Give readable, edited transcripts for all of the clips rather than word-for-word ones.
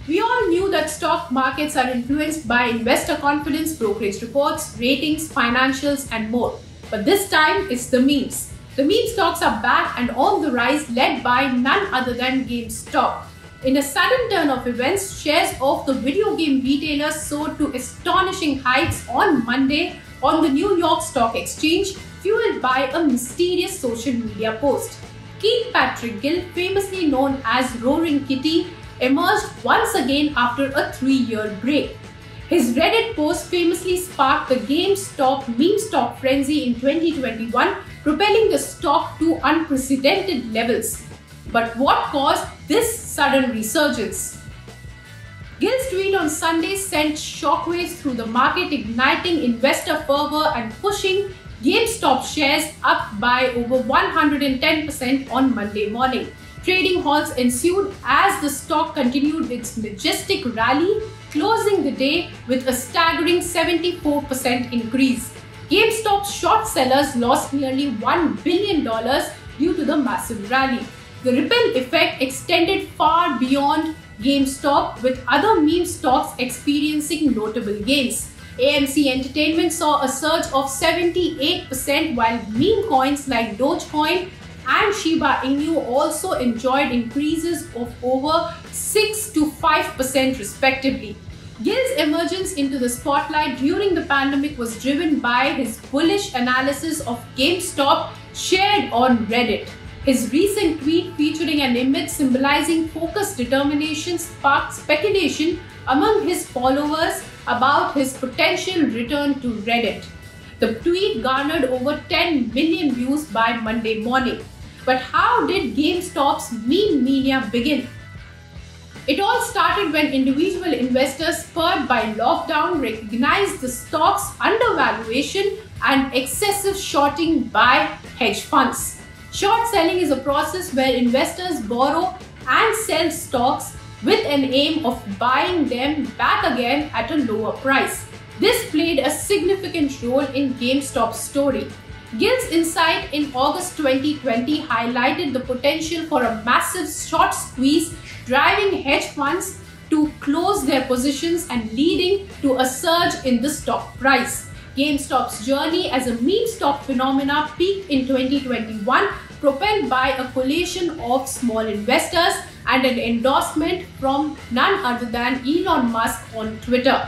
We all knew that stock markets are influenced by investor confidence, brokerage reports, ratings, financials, and more. But this time, it's the memes. The meme stocks are back and on the rise, led by none other than GameStop. In a sudden turn of events, shares of the video game retailer soared to astonishing heights on Monday on the New York Stock Exchange, fueled by a mysterious social media post. Keith Patrick Gill, famously known as Roaring Kitty, emerged once again after a 3-year break. His Reddit post famously sparked the GameStop meme stock frenzy in 2021, propelling the stock to unprecedented levels. But what caused this sudden resurgence? Gill's tweet on Sunday sent shockwaves through the market, igniting investor fervor and pushing GameStop shares up by over 110% on Monday morning. Trading halts ensued as the stock continued its majestic rally, closing the day with a staggering 74% increase. GameStop's short sellers lost nearly $1 billion due to the massive rally. The ripple effect extended far beyond GameStop, with other meme stocks experiencing notable gains. AMC Entertainment saw a surge of 78%, while meme coins like Dogecoin and Shiba Inu also enjoyed increases of over 6 to 5% respectively. Gill's emergence into the spotlight during the pandemic was driven by his bullish analysis of GameStop shared on Reddit. His recent tweet featuring an image symbolizing focused determination sparked speculation among his followers about his potential return to Reddit. The tweet garnered over 10 million views by Monday morning. But how did GameStop's meme mania begin? It all started when individual investors, spurred by lockdown, recognized the stock's undervaluation and excessive shorting by hedge funds. Short selling is a process where investors borrow and sell stocks with an aim of buying them back again at a lower price. This played a significant role in GameStop's story. Gill's insight in August 2020 highlighted the potential for a massive short squeeze, driving hedge funds to close their positions and leading to a surge in the stock price. GameStop's journey as a meme stock phenomena peaked in 2021, propelled by a coalition of small investors and an endorsement from none other than Elon Musk on Twitter.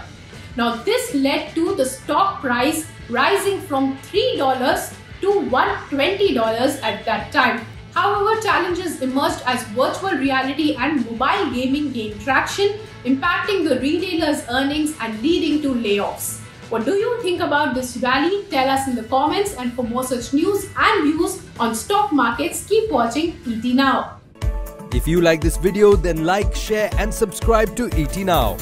Now, this led to the stock price rising from $3 to $120 at that time. However, challenges emerged as virtual reality and mobile gaming gained traction, impacting the retailer's earnings and leading to layoffs. What do you think about this rally? Tell us in the comments, and for more such news and views on stock markets, keep watching ET Now. If you like this video, then like, share and subscribe to ET Now.